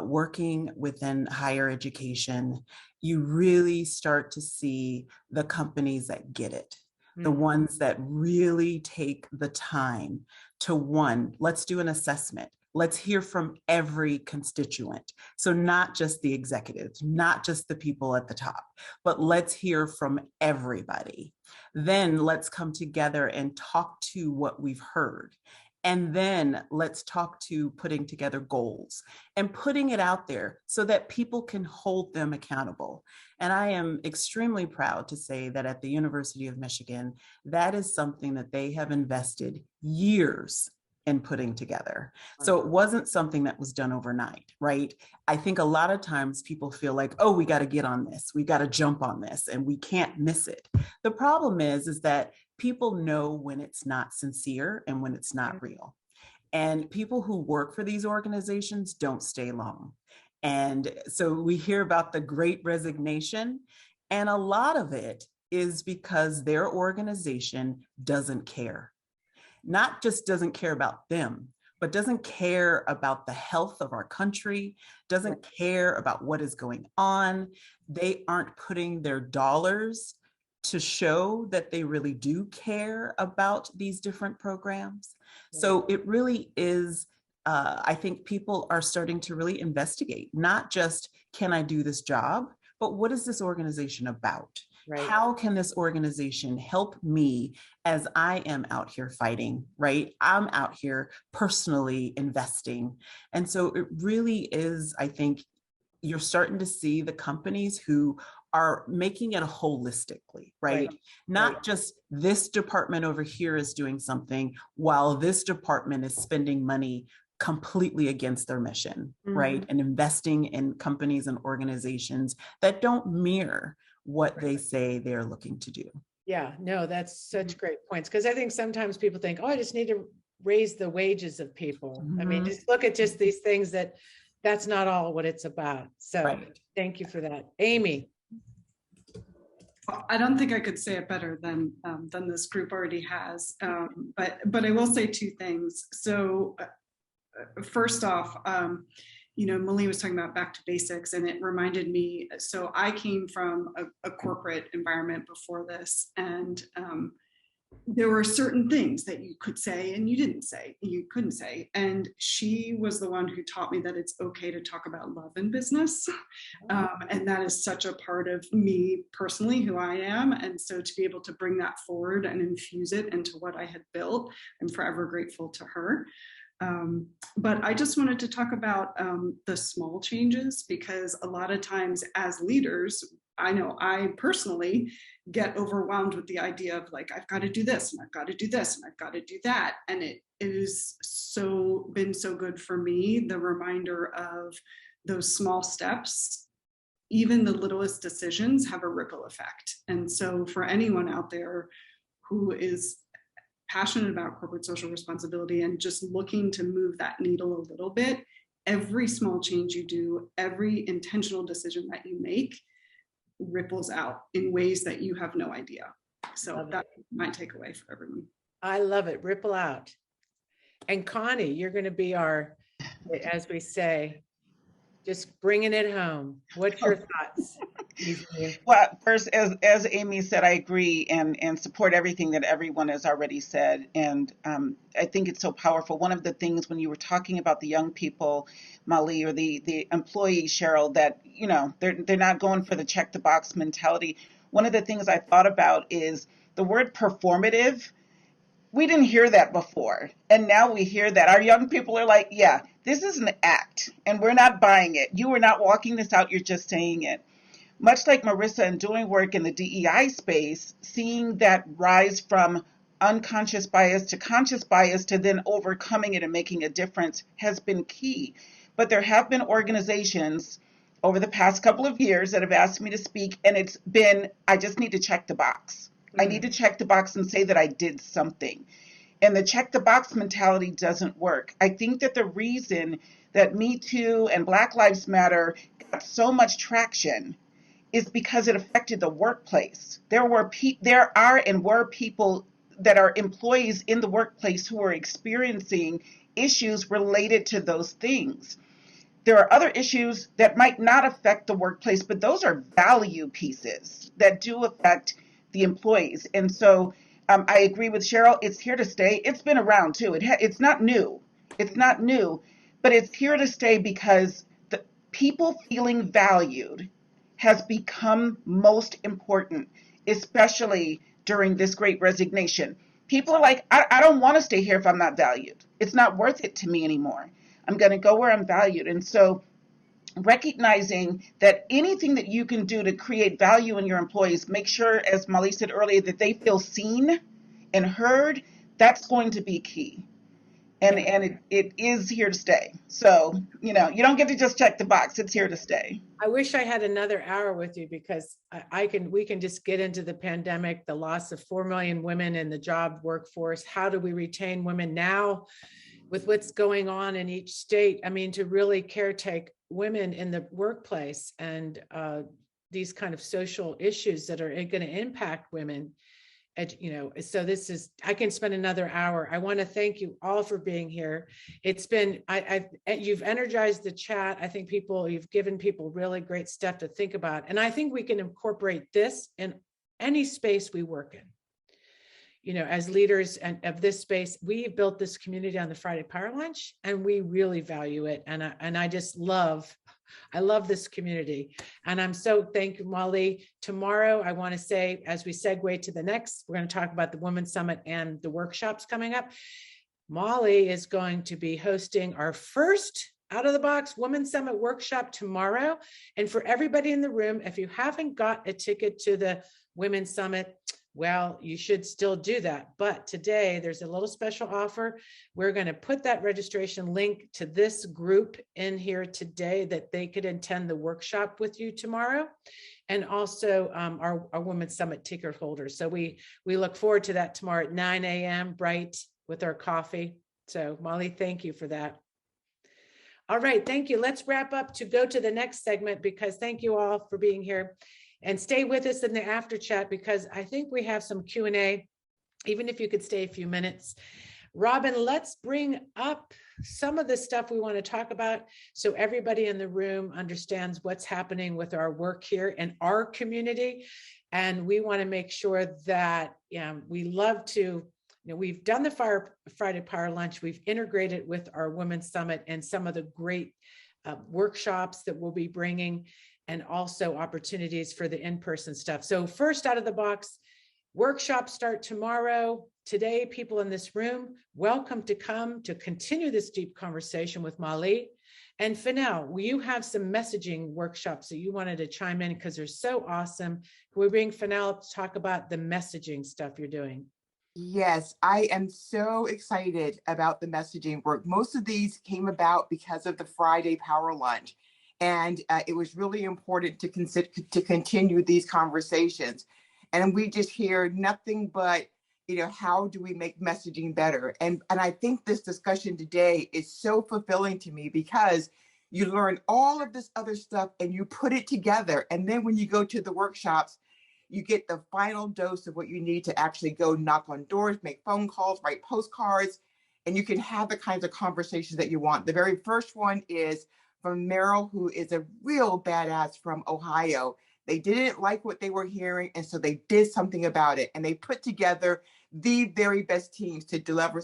working within higher education, you really start to see the companies that get it. The ones that really take the time to, one, let's do an assessment. Let's hear from every constituent. So not just the executives, not just the people at the top, but let's hear from everybody. Then let's come together and talk to what we've heard. And then let's talk to putting together goals and putting it out there so that people can hold them accountable. And I am extremely proud to say that at the University of Michigan, that is something that they have invested years in putting together. So it wasn't something that was done overnight, right? I think a lot of times people feel like, oh, we got to get on this, we got to jump on this, and we can't miss it. The problem is that people know when it's not sincere and when it's not real. And people who work for these organizations don't stay long. And so we hear about the great resignation, and a lot of it is because their organization doesn't care. Not just doesn't care about them, but doesn't care about the health of our country, doesn't care about what is going on. They aren't putting their dollars to show that they really do care about these different programs. So it really is, I think people are starting to really investigate, not just, can I do this job, but what is this organization about? Right. How can this organization help me as I am out here fighting, right? I'm out here personally investing. And so it really is, I think, you're starting to see the companies who are making it holistically, right? Not just this department over here is doing something while this department is spending money completely against their mission, right? And investing in companies and organizations that don't mirror what they say they're looking to do. Yeah, no, that's such great points. Because I think sometimes people think, oh, I just need to raise the wages of people. I mean, just look at just these things that's not all what it's about. So thank you for that. Amy. Well, I don't think I could say it better than this group already has. But I will say two things. So first off, Malie was talking about back to basics, and it reminded me, so I came from a corporate environment before this, and there were certain things that you could say and you couldn't say. And she was the one who taught me that it's okay to talk about love in business. And that is such a part of me personally, who I am. And so to be able to bring that forward and infuse it into what I had built, I'm forever grateful to her. But I just wanted to talk about the small changes, because a lot of times as leaders, I know I personally get overwhelmed with the idea of like, I've got to do this and I've got to do this and I've got to do that. And it is been so good for me, the reminder of those small steps. Even the littlest decisions have a ripple effect. And so for anyone out there who is passionate about corporate social responsibility and just looking to move that needle a little bit, every small change you do, every intentional decision that you make ripples out in ways that you have no idea. So that's my takeaway for everyone. I love it. Ripple out. And Connie, you're going to be our, as we say, just bringing it home. What's your thoughts? Well, first, as Amy said, I agree and support everything that everyone has already said. And I think it's so powerful. One of the things when you were talking about the young people, Molly, or the employees, Cheryl, that, they're not going for the check the box mentality. One of the things I thought about is the word performative. We didn't hear that before. And now we hear that. Our young people are like, yeah, this is an act and we're not buying it. You are not walking this out. You're just saying it. Much like Marissa and doing work in the DEI space, seeing that rise from unconscious bias to conscious bias to then overcoming it and making a difference has been key. But there have been organizations over the past couple of years that have asked me to speak, and it's been, I just need to check the box. I need to check the box and say that I did something. And the check the box mentality doesn't work. I think that the reason that Me Too and Black Lives Matter got so much traction is because it affected the workplace. There are and were people that are employees in the workplace who are experiencing issues related to those things. There are other issues that might not affect the workplace, but those are value pieces that do affect the employees. And so I agree with Cheryl. It's here to stay. It's been around too. It's not new. It's not new, but it's here to stay because the people feeling valued has become most important, especially during this great resignation. People are like, I don't want to stay here if I'm not valued. It's not worth it to me anymore. I'm going to go where I'm valued. And so recognizing that anything that you can do to create value in your employees, make sure, as Molly said earlier, that they feel seen and heard, that's going to be key. And it is here to stay. So, you don't get to just check the box. It's here to stay. I wish I had another hour with you because we can just get into the pandemic, the loss of 4 million women in the job workforce. How do we retain women now with what's going on in each state? I mean, to really caretake women in the workplace and these kind of social issues that are going to impact women. So I can spend another hour. I want to thank you all for being here. It's been, you've energized the chat. I think you've given people really great stuff to think about. And I think we can incorporate this in any space we work in. As leaders of this space, we've built this community on the Friday Power Lunch, and we really value it. And I love this community. And I'm so thank you, Molly. Tomorrow, I want to say, as we segue to the next, we're going to talk about the Women's Summit and the workshops coming up. Molly is going to be hosting our first out of the box Women's Summit workshop tomorrow. And for everybody in the room, if you haven't got a ticket to the Women's Summit, well, you should still do that. But today there's a little special offer. We're going to put that registration link to this group in here today that they could attend the workshop with you tomorrow. And also our Women's Summit ticket holders. So we look forward to that tomorrow at 9 a.m. bright with our coffee. So Molly, thank you for that. All right, thank you. Let's wrap up to go to the next segment because thank you all for being here. And stay with us in the after chat because I think we have some Q&A, even if you could stay a few minutes. Robin, let's bring up some of the stuff we want to talk about so everybody in the room understands what's happening with our work here in our community. And we want to make sure that we love to, we've done the Friday Power Lunch, we've integrated with our Women's Summit and some of the great workshops that we'll be bringing, and also opportunities for the in-person stuff. So first out of the box, workshops start tomorrow. Today, people in this room, welcome to come to continue this deep conversation with Molly. And Fennell, you have some messaging workshops that you wanted to chime in because they're so awesome. Can we bring Fennell up to talk about the messaging stuff you're doing? Yes, I am so excited about the messaging work. Most of these came about because of the Friday Power Lunch. And it was really important to continue these conversations. And we just hear nothing but, how do we make messaging better? And I think this discussion today is so fulfilling to me because you learn all of this other stuff and you put it together. And then when you go to the workshops, you get the final dose of what you need to actually go knock on doors, make phone calls, write postcards, and you can have the kinds of conversations that you want. The very first one is from Meryl, who is a real badass from Ohio. They didn't like what they were hearing, and so they did something about it. And they put together the very best teams to deliver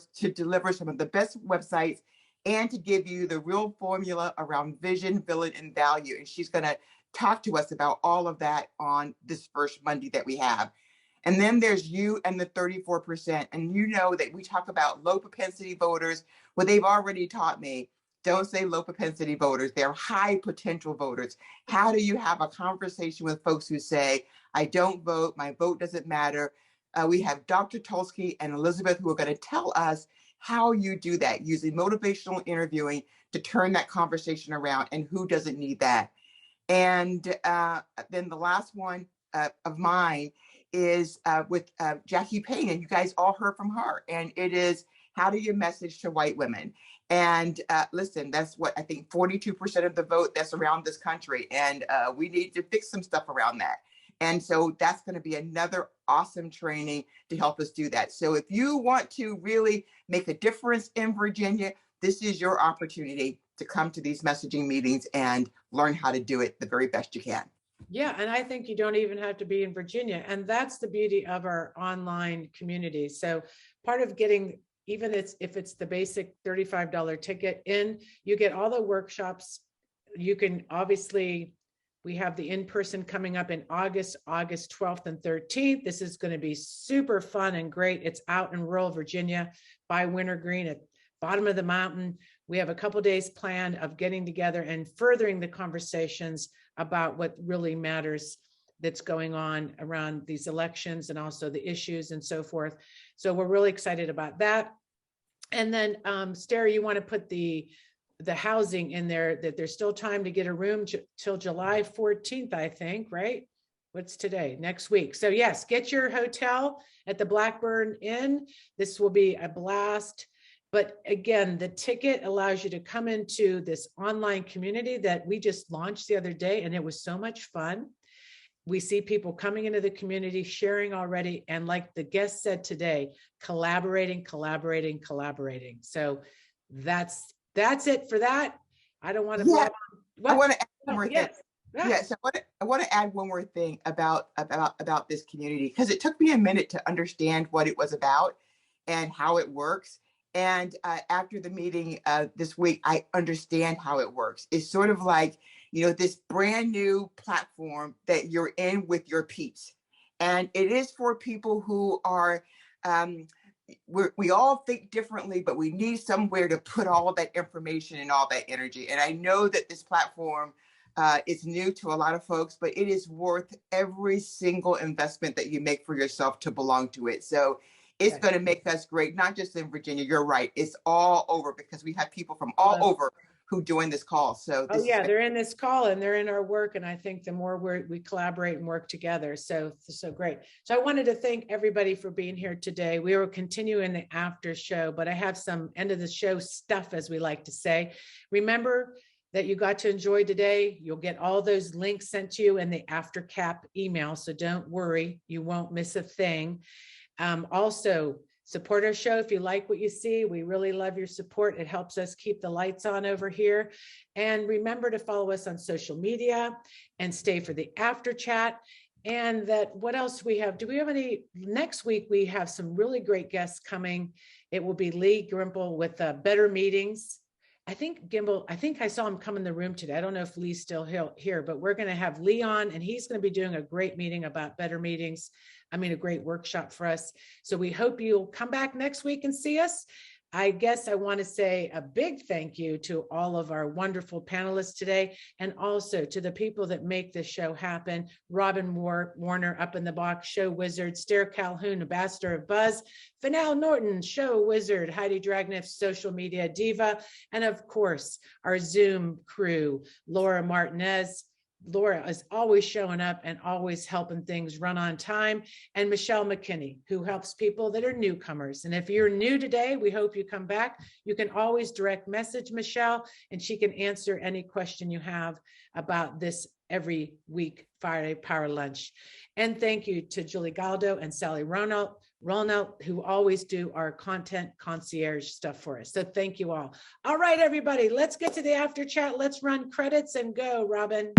some of the best websites and to give you the real formula around vision, villain, and value. And she's going to talk to us about all of that on this first Monday that we have. And then there's you and the 34%. And you know that we talk about low propensity voters. Well, they've already taught me, don't say low propensity voters. They're high potential voters. How do you have a conversation with folks who say, I don't vote, my vote doesn't matter? We have Dr. Tulsky and Elizabeth who are going to tell us how you do that using motivational interviewing to turn that conversation around, and who doesn't need that. And then the last one of mine is with Jackie Payne, and you guys all heard from her. And it is, how do you message to white women? And listen, that's what I think 42% of the vote that's around this country. And we need to fix some stuff around that. And so that's going to be another awesome training to help us do that. So if you want to really make a difference in Virginia, this is your opportunity to come to these messaging meetings and learn how to do it the very best you can. Yeah, and I think you don't even have to be in Virginia. And that's the beauty of our online community. So part of getting, even if it's the basic $35 ticket in, you get all the workshops. You can obviously, we have the in-person coming up in August 12th and 13th. This is going to be super fun and great. It's out in rural Virginia by Wintergreen at bottom of the mountain. We have a couple days planned of getting together and furthering the conversations about what really matters that's going on around these elections and also the issues and so forth. So we're really excited about that. And then Stara, you want to put the housing in there, that there's still time to get a room till July 14th, I think, right? What's today? Next week. So yes, get your hotel at the Blackburn Inn. This will be a blast. But again, the ticket allows you to come into this online community that we just launched the other day, and it was so much fun. We see people coming into the community, sharing already, and like the guest said today, collaborating. So that's it for that. I don't want to. Yeah, I want to add one more thing. Yes. Yes, I want to add one more thing about this community, because it took me a minute to understand what it was about and how it works. And after the meeting this week, I understand how it works. It's sort of like, this brand new platform that you're in with your peeps. And it is for people who are, we all think differently, but we need somewhere to put all that information and all that energy. And I know that this platform is new to a lot of folks, but it is worth every single investment that you make for yourself to belong to it. So it's going to make us great, not just in Virginia. You're right. It's all over, because we have people from all over who join this call. So they're in this call and they're in our work. And I think the more we collaborate and work together. So great. So I wanted to thank everybody for being here today. We will continue in the after show, but I have some end of the show stuff, as we like to say. Remember that you got to enjoy today. You'll get all those links sent to you in the after cap email. So don't worry, you won't miss a thing. Also, support our show if you like what you see. We really love your support. It helps us keep the lights on over here. And remember to follow us on social media and stay for the after chat. And what else we have? Do we have any? Next week, we have some really great guests coming. It will be Lee Grimple with Better Meetings. I think I saw him come in the room today. I don't know if Lee's still here, but we're going to have Lee on, and he's going to be doing a great meeting about better meetings. A great workshop for us. So we hope you'll come back next week and see us. I guess I want to say a big thank you to all of our wonderful panelists today, and also to the people that make this show happen. Robin Warner up in the box, show wizard, Stara Calhoun, ambassador of Buzz, Fennell Norton, show wizard, Heidi Dragniff, social media diva, and of course, our Zoom crew, Laura Martinez. Laura is always showing up and always helping things run on time. And Michelle McKinney, who helps people that are newcomers. And if you're new today, we hope you come back. You can always direct message Michelle, and she can answer any question you have about this every week, Friday Power Lunch. And thank you to Julie Galdo and Sally Ronald, who always do our content concierge stuff for us. So thank you all. All right, everybody, let's get to the after chat. Let's run credits and go, Robin.